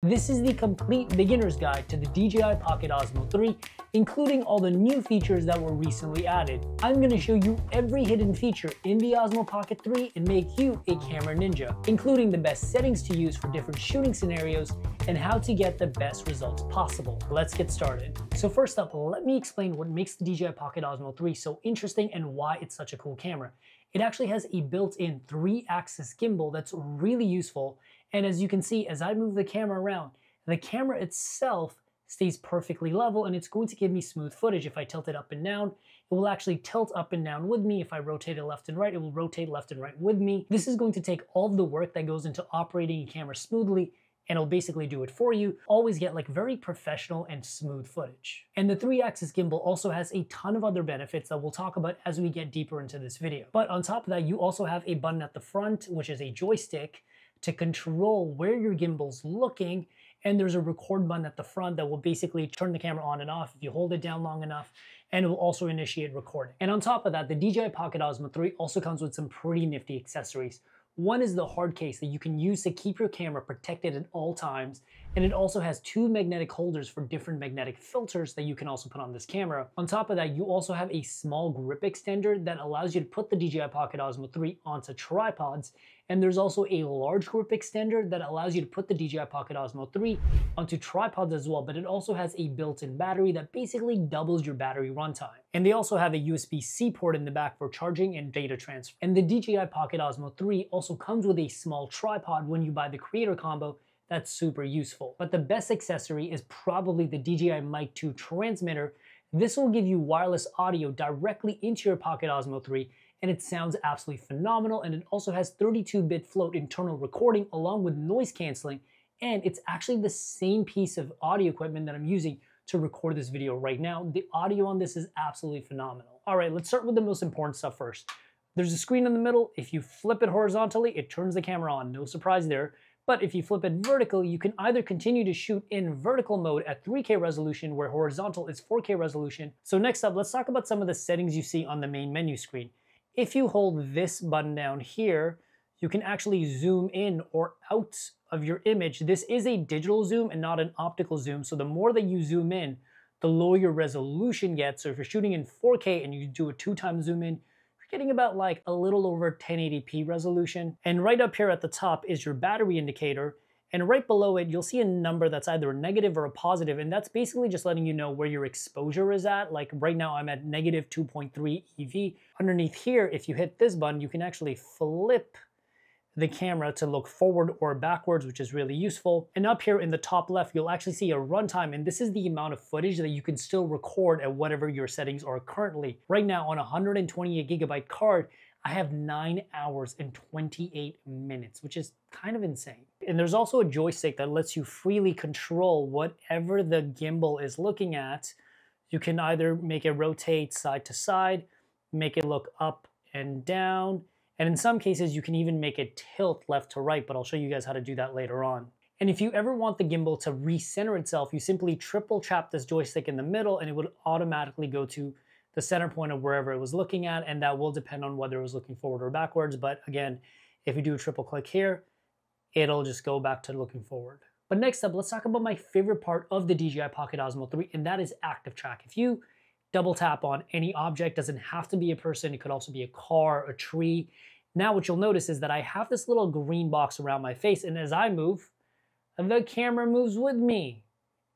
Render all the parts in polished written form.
This is the complete beginner's guide to the DJI Pocket Osmo 3, including all the new features that were recently added. I'm going to show you every hidden feature in the Osmo Pocket 3 and make you a camera ninja, including the best settings to use for different shooting scenarios and how to get the best results possible. Let's get started. So first up, let me explain what makes the DJI Pocket Osmo 3 so interesting and why it's such a cool camera. It actually has a built-in 3-axis gimbal that's really useful. And as you can see, as I move the camera around, the camera itself stays perfectly level and it's going to give me smooth footage. If I tilt it up and down, it will actually tilt up and down with me. If I rotate it left and right, it will rotate left and right with me. This is going to take all of the work that goes into operating a camera smoothly, and it'll basically do it for you. Always get like very professional and smooth footage. And the 3-axis gimbal also has a ton of other benefits that we'll talk about as we get deeper into this video. But on top of that, you also have a button at the front, which is a joystick, to control where your gimbal's looking, and there's a record button at the front that will basically turn the camera on and off if you hold it down long enough, and it will also initiate recording. And on top of that, the DJI Pocket Osmo 3 also comes with some pretty nifty accessories. One is the hard case that you can use to keep your camera protected at all times, and it also has 2 magnetic holders for different magnetic filters that you can also put on this camera. On top of that, you also have a small grip extender that allows you to put the DJI Pocket Osmo 3 onto tripods, and there's also a large grip extender that allows you to put the DJI Pocket Osmo 3 onto tripods as well, but it also has a built-in battery that basically doubles your battery runtime. And they also have a USB-C port in the back for charging and data transfer. And the DJI Pocket Osmo 3 also comes with a small tripod when you buy the Creator Combo. That's super useful. But the best accessory is probably the DJI Mic 2 transmitter. This will give you wireless audio directly into your Pocket Osmo 3, and it sounds absolutely phenomenal, and it also has 32-bit float internal recording along with noise canceling, and it's actually the same piece of audio equipment that I'm using to record this video right now. The audio on this is absolutely phenomenal. All right, let's start with the most important stuff first. There's a screen in the middle. If you flip it horizontally, it turns the camera on. No surprise there. But if you flip it vertically, you can either continue to shoot in vertical mode at 3K resolution, where horizontal is 4K resolution. So next up, let's talk about some of the settings you see on the main menu screen. If you hold this button down here, you can actually zoom in or out of your image. This is a digital zoom and not an optical zoom, so the more that you zoom in, the lower your resolution gets. So if you're shooting in 4K and you do a 2x zoom in, you're getting about like a little over 1080p resolution. And right up here at the top is your battery indicator. And right below it, you'll see a number that's either a negative or a positive, and that's basically just letting you know where your exposure is at. Like right now, I'm at negative 2.3 EV. Underneath here, if you hit this button, you can actually flip the camera to look forward or backwards, which is really useful. And up here in the top left, you'll actually see a runtime, and this is the amount of footage that you can still record at whatever your settings are currently. Right now, on a 128GB card, I have 9 hours and 28 minutes, which is kind of insane. And there's also a joystick that lets you freely control whatever the gimbal is looking at. You can either make it rotate side to side, make it look up and down, and in some cases you can even make it tilt left to right, but I'll show you guys how to do that later on. And if you ever want the gimbal to recenter itself, you simply triple tap this joystick in the middle and it would automatically go to the center point of wherever it was looking at, and that will depend on whether it was looking forward or backwards. But again, if you do a triple click here, it'll just go back to looking forward. But next up, let's talk about my favorite part of the DJI Pocket Osmo 3, and that is active track. If you double tap on any object, doesn't have to be a person, it could also be a car, a tree. Now what you'll notice is that I have this little green box around my face, and as I move, the camera moves with me.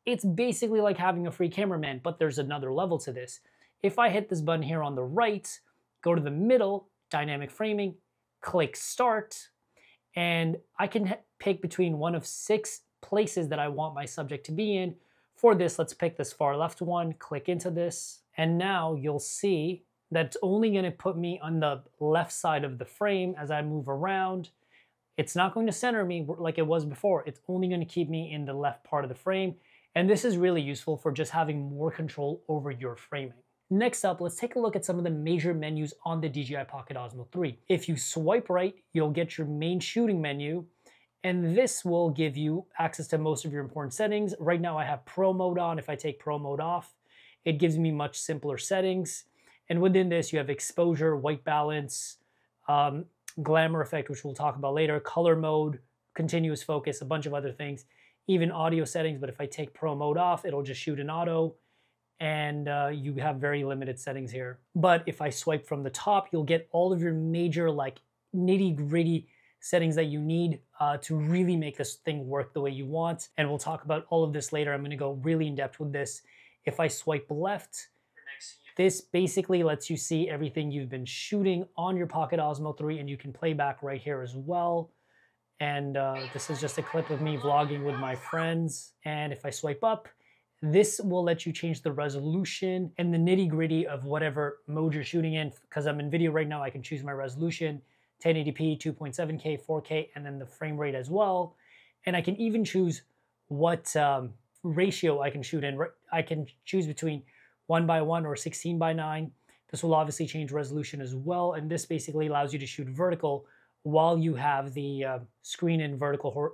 It's basically like having a free cameraman, but there's another level to this. If I hit this button here on the right, go to the middle, dynamic framing, click start, and I can pick between one of 6 places that I want my subject to be in. For this, let's pick this far left one, click into this, and now you'll see that it's only going to put me on the left side of the frame as I move around. It's not going to center me like it was before. It's only going to keep me in the left part of the frame, and this is really useful for just having more control over your framing. Next up, let's take a look at some of the major menus on the DJI Pocket Osmo 3. If you swipe right, you'll get your main shooting menu, and this will give you access to most of your important settings. Right now I have Pro mode on. If I take Pro mode off, it gives me much simpler settings. And within this, you have exposure, white balance, glamour effect, which we'll talk about later, color mode, continuous focus, a bunch of other things. even audio settings, but if I take pro mode off, it'll just shoot in auto, and you have very limited settings here. But if I swipe from the top, you'll get all of your major like nitty gritty settings that you need to really make this thing work the way you want. And we'll talk about all of this later. I'm gonna go really in depth with this. If I swipe left, this basically lets you see everything you've been shooting on your Pocket Osmo 3, and you can play back right here as well. And this is just a clip of me vlogging with my friends. And if I swipe up, this will let you change the resolution and the nitty gritty of whatever mode you're shooting in. Because I'm in video right now, I can choose my resolution, 1080p, 2.7K, 4K, and then the frame rate as well. And I can even choose what ratio I can shoot in. I can choose between 1:1 or 16:9. This will obviously change resolution as well. And this basically allows you to shoot vertical while you have the screen in vertical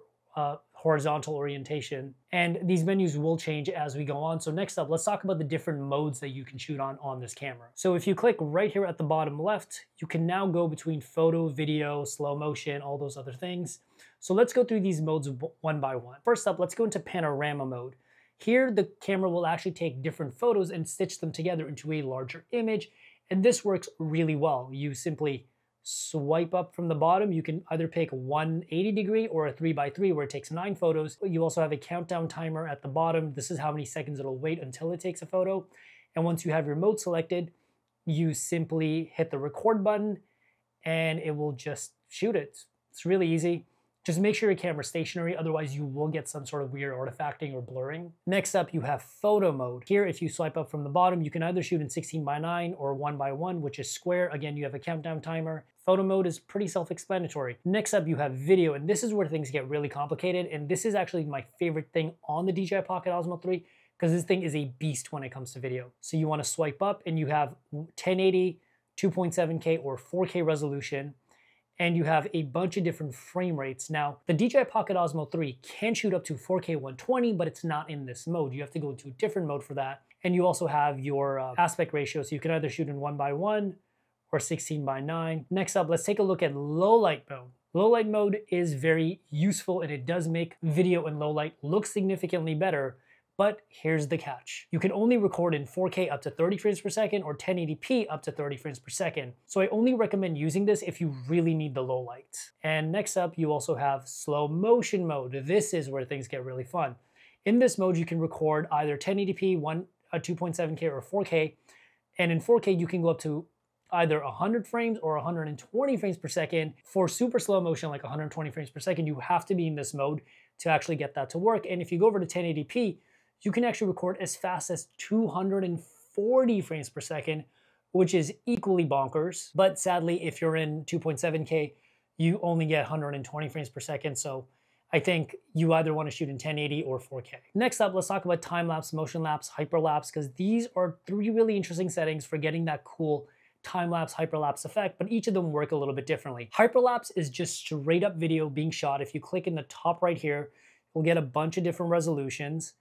horizontal orientation. And these menus will change as we go on. So next up, let's talk about the different modes that you can shoot on this camera. So if you click right here at the bottom left, you can now go between photo, video, slow motion, all those other things. So let's go through these modes one by one. First up, let's go into panorama mode. Here, the camera will actually take different photos and stitch them together into a larger image. And this works really well. You simply swipe up from the bottom. You can either pick 180 degree or a 3x3 where it takes 9 photos. You also have a countdown timer at the bottom. This is how many seconds it'll wait until it takes a photo. And once you have your mode selected, you simply hit the record button and it will just shoot it. It's really easy. Just make sure your camera's stationary, otherwise you will get some sort of weird artifacting or blurring. Next up, you have photo mode. Here, if you swipe up from the bottom, you can either shoot in 16:9 or 1:1, which is square. Again, you have a countdown timer. Photo mode is pretty self-explanatory. Next up, you have video, and this is where things get really complicated, and this is actually my favorite thing on the DJI Pocket Osmo 3, because this thing is a beast when it comes to video. So you want to swipe up, and you have 1080, 2.7K, or 4K resolution, and you have a bunch of different frame rates. Now, the DJI Pocket Osmo 3 can shoot up to 4K 120, but it's not in this mode. You have to go into a different mode for that. And you also have your aspect ratio, so you can either shoot in 1:1 or 16:9. Next up, let's take a look at low light mode. Low light mode is very useful, and it does make video in low light look significantly better. But here's the catch. You can only record in 4K up to 30 frames per second or 1080p up to 30 frames per second. So I only recommend using this if you really need the low light. And next up, you also have slow motion mode. This is where things get really fun. In this mode, you can record either 1080p, 2.7K or 4K. And in 4K, you can go up to either 100 frames or 120 frames per second. For super slow motion, like 120 frames per second, you have to be in this mode to actually get that to work. And if you go over to 1080p, you can actually record as fast as 240 frames per second, which is equally bonkers. But sadly, if you're in 2.7K, you only get 120 frames per second. So I think you either want to shoot in 1080 or 4K. Next up, let's talk about time-lapse, motion-lapse, hyperlapse, because these are 3 really interesting settings for getting that cool time-lapse, hyperlapse effect, but each of them work a little bit differently. Hyperlapse is just straight up video being shot. If you click in the top right here, you'll get a bunch of different resolutions.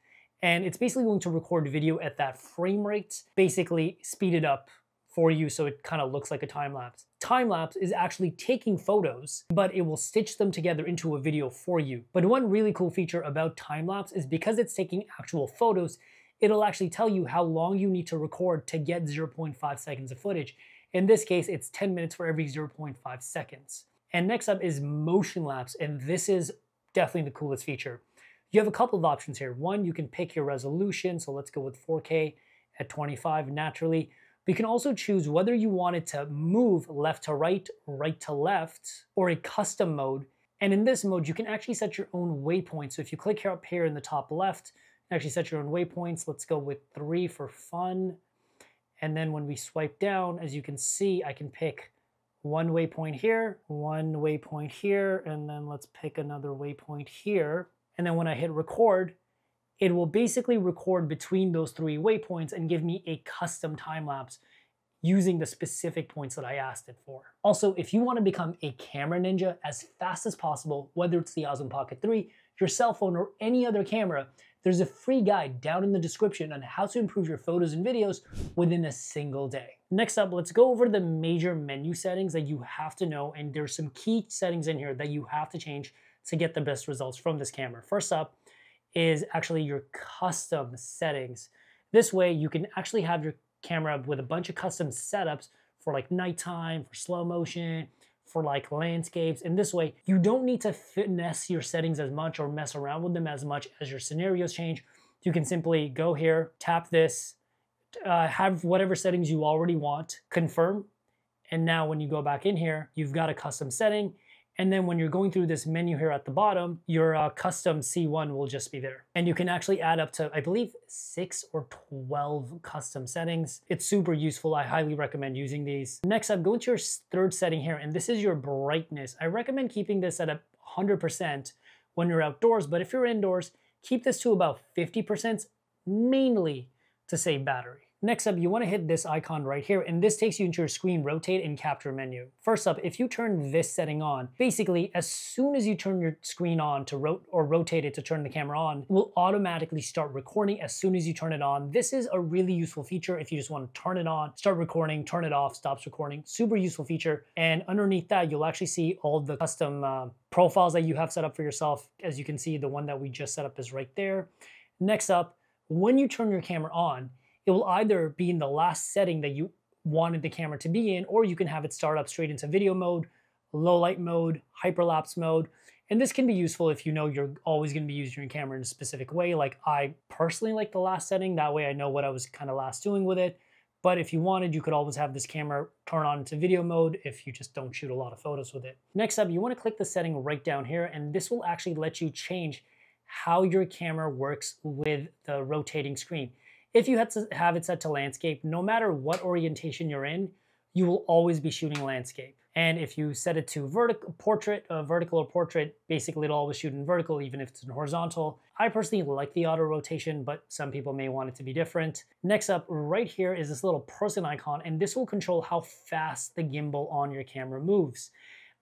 And it's basically going to record video at that frame rate, basically speed it up for you so it kind of looks like a time-lapse. Time-lapse is actually taking photos, but it will stitch them together into a video for you. But one really cool feature about time-lapse is because it's taking actual photos, it'll actually tell you how long you need to record to get 0.5 seconds of footage. In this case, it's 10 minutes for every 0.5 seconds. And next up is motion lapse, and this is definitely the coolest feature. You have a couple of options here. One, you can pick your resolution, so let's go with 4K at 25 naturally. But you can also choose whether you want it to move left to right, right to left, or a custom mode. And in this mode, you can actually set your own waypoint. So if you click here up here in the top left, you can actually set your own waypoints. Let's go with 3 for fun. And then when we swipe down, as you can see, I can pick one waypoint here, and then let's pick another waypoint here. And then when I hit record, it will basically record between those 3 waypoints and give me a custom time-lapse using the specific points that I asked it for. Also, if you want to become a camera ninja as fast as possible, whether it's the Osmo Pocket 3, your cell phone, or any other camera, there's a free guide down in the description on how to improve your photos and videos within a single day. Next up, let's go over the major menu settings that you have to know, and there's some key settings in here that you have to change to get the best results from this camera. First up is actually your custom settings. This way you can actually have your camera with a bunch of custom setups for like nighttime, for slow motion, for like landscapes. And this way you don't need to finesse your settings as much or mess around with them as much as your scenarios change. You can simply go here, tap this, have whatever settings you already want, confirm. And now when you go back in here, you've got a custom setting. And then when you're going through this menu here at the bottom, your custom C1 will just be there. And you can actually add up to, I believe, 6 or 12 custom settings. It's super useful. I highly recommend using these. Next up, go into your third setting here, and this is your brightness. I recommend keeping this at 100% when you're outdoors, but if you're indoors, keep this to about 50%, mainly to save battery. Next up, you want to hit this icon right here, and this takes you into your screen rotate and capture menu. First up, if you turn this setting on, basically as soon as you turn your screen on to rotate it to turn the camera on, it will automatically start recording as soon as you turn it on. This is a really useful feature if you just want to turn it on, start recording, turn it off, stops recording. Super useful feature. And underneath that, you'll actually see all the custom profiles that you have set up for yourself. As you can see, the one that we just set up is right there. Next up, when you turn your camera on, it will either be in the last setting that you wanted the camera to be in, or you can have it start up straight into video mode, low light mode, hyperlapse mode. And this can be useful if you know you're always going to be using your camera in a specific way. Like I personally like the last setting. That way I know what I was kind of last doing with it. But if you wanted, you could always have this camera turn on into video mode if you just don't shoot a lot of photos with it. Next up, you want to click the setting right down here, and this will actually let you change how your camera works with the rotating screen. If you had to have it set to landscape, no matter what orientation you're in, you will always be shooting landscape. And if you set it to vertical or portrait, basically it'll always shoot in vertical, even if it's in horizontal. I personally like the auto rotation, but some people may want it to be different. Next up, right here is this little person icon, and this will control how fast the gimbal on your camera moves.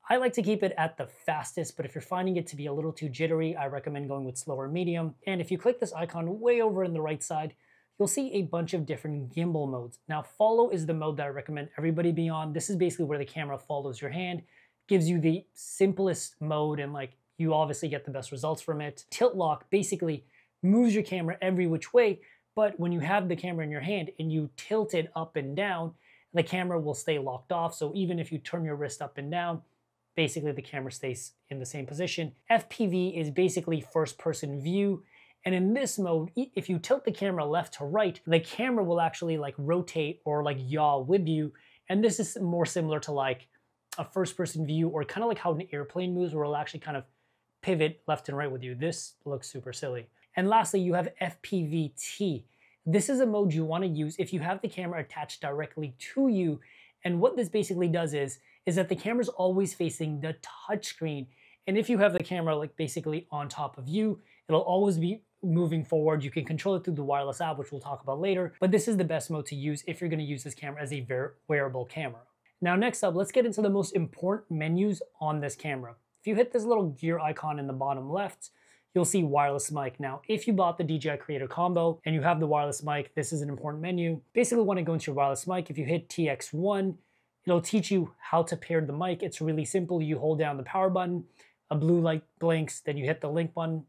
I like to keep it at the fastest, but if you're finding it to be a little too jittery, I recommend going with slow or medium. And if you click this icon way over in the right side, you'll see a bunch of different gimbal modes. Now, follow is the mode that I recommend everybody be on. This is basically where the camera follows your hand, gives you the simplest mode, and like you obviously get the best results from it. Tilt lock basically moves your camera every which way, but when you have the camera in your hand and you tilt it up and down, the camera will stay locked off. So even if you turn your wrist up and down, basically the camera stays in the same position. FPV is basically first person view. And in this mode, if you tilt the camera left to right, the camera will actually like rotate or like yaw with you. And this is more similar to like a first person view, or kind of like how an airplane moves, where it'll actually kind of pivot left and right with you. This looks super silly. And lastly, you have FPVT. This is a mode you want to use if you have the camera attached directly to you. And what this basically does is that the camera's always facing the touch screen. And if you have the camera like basically on top of you, it'll always be moving forward. You can control it through the wireless app, which we'll talk about later, but this is the best mode to use if you're going to use this camera as a wearable camera. Now, next up, let's get into the most important menus on this camera. If you hit this little gear icon in the bottom left, you'll see wireless mic. Now, if you bought the DJI Creator Combo and you have the wireless mic, this is an important menu. Basically, when I go into your wireless mic, if you hit TX1, it'll teach you how to pair the mic. It's really simple. You hold down the power button, a blue light blinks, then you hit the link button.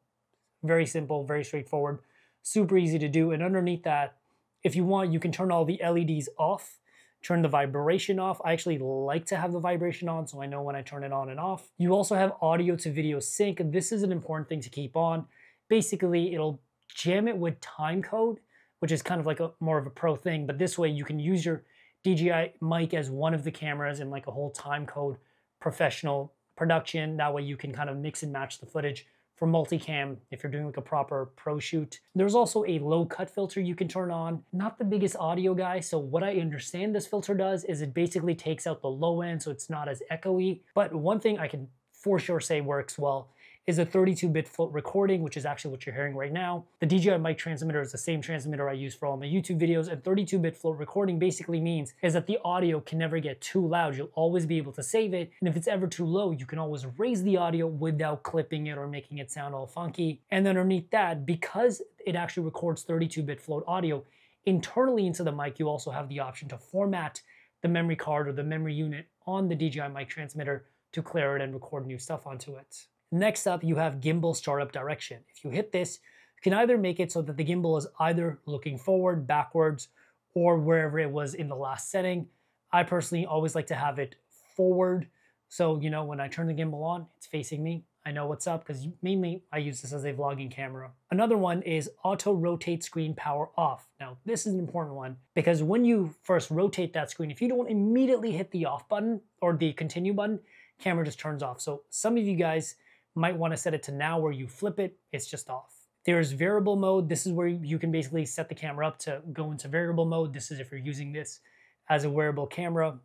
Very simple, very straightforward, super easy to do. And underneath that, if you want, you can turn all the LEDs off, turn the vibration off. I actually like to have the vibration on, so I know when I turn it on and off. You also have audio to video sync. This is an important thing to keep on. Basically, it'll jam it with time code, which is kind of like more of a pro thing, but this way you can use your DJI mic as one of the cameras in like a whole time code professional production. That way you can kind of mix and match the footage for multicam if you're doing like a proper pro shoot. There's also a low cut filter you can turn on. Not the biggest audio guy, so what I understand this filter does is it basically takes out the low end so it's not as echoey. But one thing I can for sure say works well is a 32-bit float recording, which is actually what you're hearing right now. The DJI mic transmitter is the same transmitter I use for all my YouTube videos, and 32-bit float recording basically means is that the audio can never get too loud. You'll always be able to save it, and if it's ever too low, you can always raise the audio without clipping it or making it sound all funky. And then underneath that, because it actually records 32-bit float audio, internally into the mic, you also have the option to format the memory card or the memory unit on the DJI mic transmitter to clear it and record new stuff onto it. Next up, you have gimbal startup direction. If you hit this, You can either make it so that the gimbal is either looking forward, backwards, or wherever it was in the last setting. I personally always like to have it forward. So, you know, when I turn the gimbal on, it's facing me. I know what's up because mainly I use this as a vlogging camera. Another one is auto rotate screen power off. Now, this is an important one because when you first rotate that screen, if you don't immediately hit the off button or the continue button, camera just turns off. So some of you guys might want to set it to now where you flip it, it's just off. There's variable mode. This is where you can basically set the camera up to go into variable mode. This is if you're using this as a wearable camera,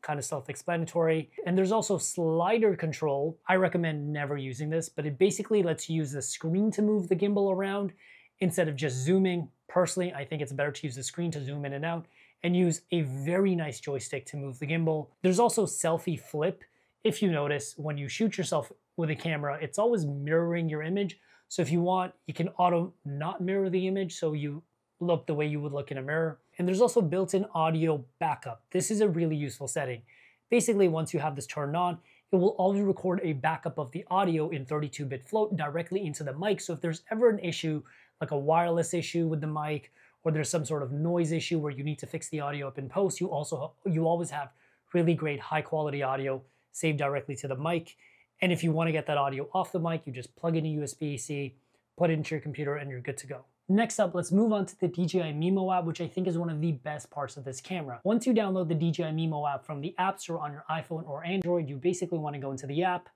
kind of self-explanatory. And there's also slider control. I recommend never using this, but it basically lets you use the screen to move the gimbal around instead of just zooming. Personally, I think it's better to use the screen to zoom in and out and use a very nice joystick to move the gimbal. There's also selfie flip. If you notice, when you shoot yourself with a camera, it's always mirroring your image. So if you want, you can auto not mirror the image so you look the way you would look in a mirror. And there's also built-in audio backup. This is a really useful setting. Basically, once you have this turned on, it will always record a backup of the audio in 32-bit float directly into the mic. So if there's ever an issue, like a wireless issue with the mic, or there's some sort of noise issue where you need to fix the audio up in post, you always have really great high-quality audio saved directly to the mic. And if you want to get that audio off the mic, you just plug in a USB-C, put it into your computer, and you're good to go. Next up, let's move on to the DJI Mimo app, which I think is one of the best parts of this camera. Once you download the DJI Mimo app from the App Store on your iPhone or Android, you basically want to go into the app,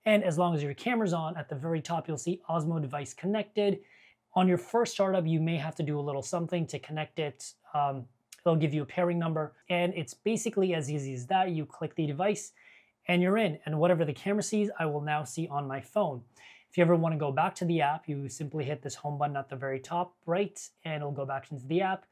and as long as your camera's on, at the very top you'll see Osmo device connected. On your first startup, you may have to do a little something to connect it. It'll give you a pairing number, and it's basically as easy as that. You click the device, and you're in, and whatever the camera sees, I will now see on my phone. If you ever want to go back to the app, you simply hit this home button at the very top right, and it'll go back into the app.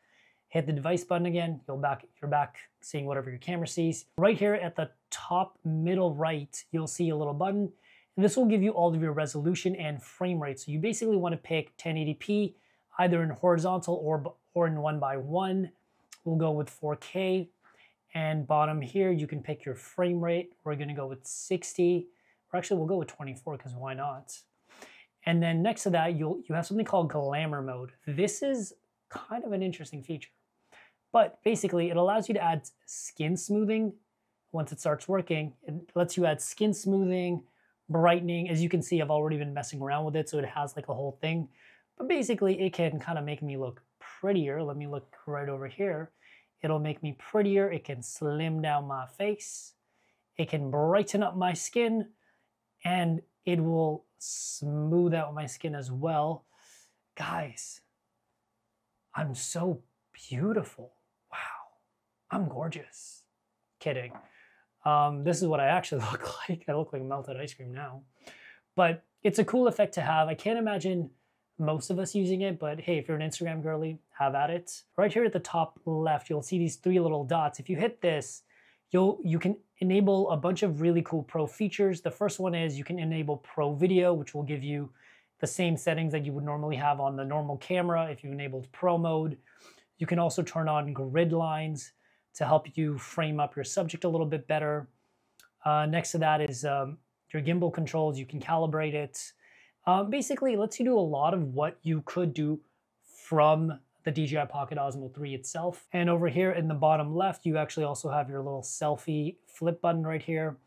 Hit the device button again, you're back seeing whatever your camera sees. Right here at the top middle right, you'll see a little button, and this will give you all of your resolution and frame rate. So you basically want to pick 1080p, either in horizontal or in 1:1. We'll go with 4K. And bottom here, you can pick your frame rate. We're gonna go with 60, or actually we'll go with 24 because why not? And then next to that, you have something called glamour mode. This is kind of an interesting feature, but basically it allows you to add skin smoothing. Once it starts working, it lets you add skin smoothing, brightening. As you can see, I've already been messing around with it, so it has like a whole thing. But basically it can kind of make me look prettier. Let me look right over here. It'll make me prettier. It can slim down my face. It can brighten up my skin, and it will smooth out my skin as well. Guys, I'm so beautiful. Wow, I'm gorgeous. Kidding. This is what I actually look like. I look like melted ice cream now. But it's a cool effect to have. I can't imagine most of us using it, but hey, if you're an Instagram girly, have at it. Right here at the top left, you'll see these 3 little dots. If you hit this, you can enable a bunch of really cool pro features. The first one is you can enable pro video, which will give you the same settings that you would normally have on the normal camera if you enabled pro mode. You can also turn on grid lines to help you frame up your subject a little bit better. Next to that is your gimbal controls. You can calibrate it. Basically, it lets you do a lot of what you could do from the DJI Pocket Osmo 3 itself. And over here in the bottom left, you actually also have your little selfie flip button right here.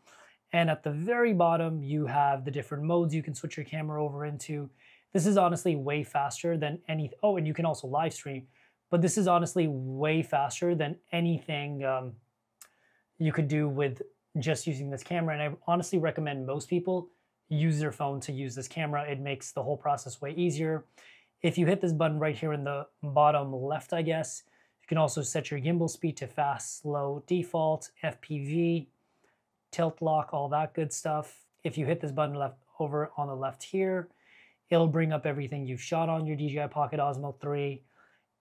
And at the very bottom, you have the different modes you can switch your camera over into. This is honestly way faster than any, oh, and you can also live stream, but this is honestly way faster than anything you could do with just using this camera. And I honestly recommend most people use their phone to use this camera. It makes the whole process way easier. If you hit this button right here in the bottom left, I guess, you can also set your gimbal speed to fast, slow, default, FPV, tilt lock, all that good stuff. If you hit this button left over on the left here, it'll bring up everything you've shot on your DJI Pocket Osmo 3.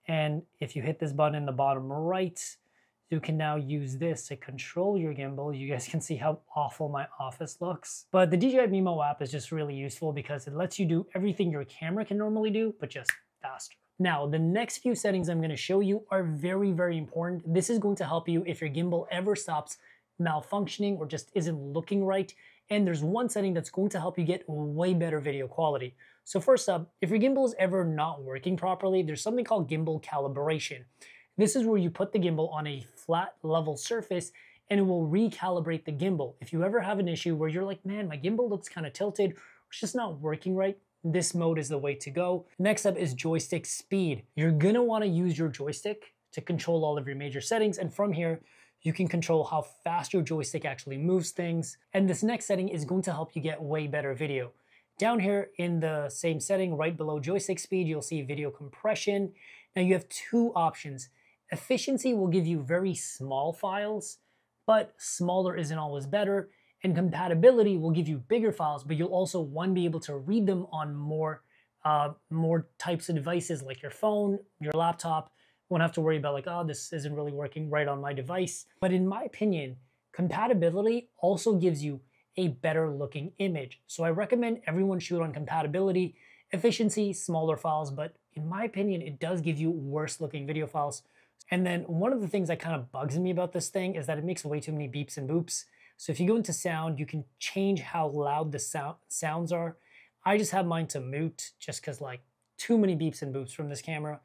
And if you hit this button in the bottom right, you can now use this to control your gimbal. You guys can see how awful my office looks. But the DJI Mimo app is just really useful because it lets you do everything your camera can normally do, but just faster. Now, the next few settings I'm gonna show you are very, very important. This is going to help you if your gimbal ever stops malfunctioning or just isn't looking right. And there's one setting that's going to help you get way better video quality. So first up, if your gimbal is ever not working properly, there's something called gimbal calibration. This is where you put the gimbal on a flat level surface and it will recalibrate the gimbal. If you ever have an issue where you're like, man, my gimbal looks kind of tilted, it's just not working right, this mode is the way to go. Next up is joystick speed. You're gonna wanna use your joystick to control all of your major settings, and from here, you can control how fast your joystick actually moves things. And this next setting is going to help you get way better video. Down here in the same setting, right below joystick speed, you'll see video compression. Now you have two options. Efficiency will give you very small files, but smaller isn't always better. And compatibility will give you bigger files, but you'll also, one, be able to read them on more types of devices like your phone, your laptop. You won't have to worry about like, oh, this isn't really working right on my device. But in my opinion, compatibility also gives you a better looking image. So I recommend everyone shoot on compatibility. Efficiency, smaller files, but in my opinion, it does give you worse looking video files. And then one of the things that kind of bugs me about this thing is that it makes way too many beeps and boops. So if you go into sound, you can change how loud the sounds are. I just have mine to mute just because like too many beeps and boops from this camera,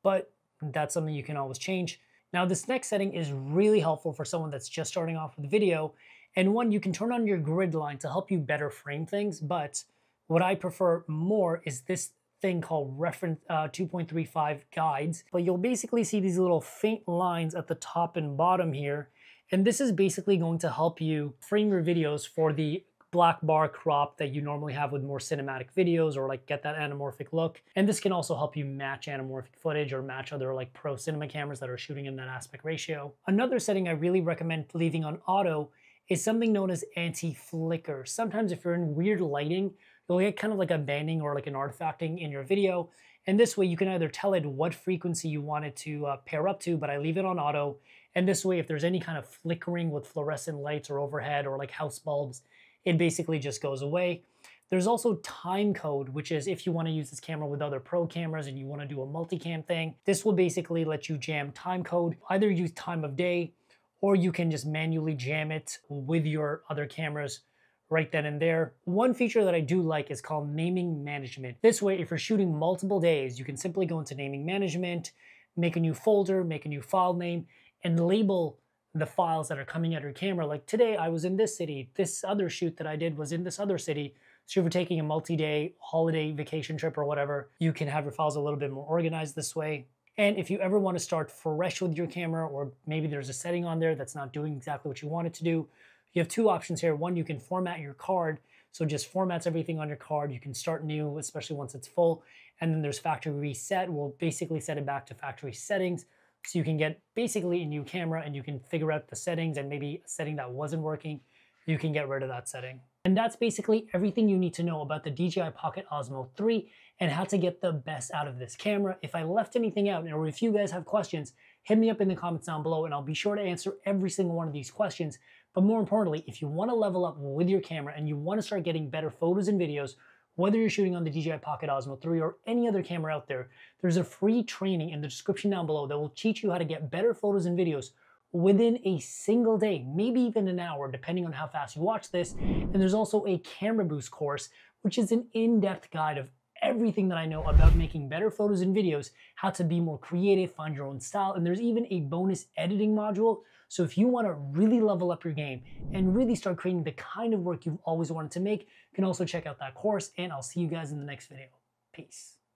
but that's something you can always change. Now this next setting is really helpful for someone that's just starting off with video. And one, you can turn on your grid line to help you better frame things, but what I prefer more is this thing called reference 2.35 guides. But you'll basically see these little faint lines at the top and bottom here. And this is basically going to help you frame your videos for the black bar crop that you normally have with more cinematic videos, or like get that anamorphic look. And this can also help you match anamorphic footage or match other like pro cinema cameras that are shooting in that aspect ratio. Another setting I really recommend leaving on auto is something known as anti-flicker. Sometimes if you're in weird lighting, you'll get kind of like a banding or like an artifacting in your video. And this way you can either tell it what frequency you want it to pair up to, but I leave it on auto. And this way, if there's any kind of flickering with fluorescent lights or overhead or like house bulbs, it basically just goes away. There's also time code, which is if you want to use this camera with other pro cameras and you want to do a multicam thing, this will basically let you jam time code, either use time of day, or you can just manually jam it with your other cameras right then and there. One feature that I do like is called naming management. This way, if you're shooting multiple days, you can simply go into naming management, make a new folder, make a new file name, and label the files that are coming at your camera. Like today I was in this city, this other shoot that I did was in this other city. So if you're taking a multi-day holiday vacation trip or whatever, you can have your files a little bit more organized this way. And if you ever want to start fresh with your camera, or maybe there's a setting on there that's not doing exactly what you want it to do, you have two options here. One, you can format your card. So it just formats everything on your card. You can start new, especially once it's full. And then there's factory reset. We'll basically set it back to factory settings. So you can get basically a new camera and you can figure out the settings, and maybe a setting that wasn't working, you can get rid of that setting. And that's basically everything you need to know about the DJI Pocket Osmo 3 and how to get the best out of this camera. If I left anything out, or if you guys have questions, hit me up in the comments down below and I'll be sure to answer every single one of these questions. But more importantly, if you want to level up with your camera and you want to start getting better photos and videos, whether you're shooting on the DJI Pocket Osmo 3 or any other camera out there, there's a free training in the description down below that will teach you how to get better photos and videos within a single day, maybe even an hour, depending on how fast you watch this. And there's also a camera boost course, which is an in-depth guide of everything that I know about making better photos and videos, how to be more creative, find your own style, and there's even a bonus editing module. So if you want to really level up your game and really start creating the kind of work you've always wanted to make, you can also check out that course, and I'll see you guys in the next video. Peace.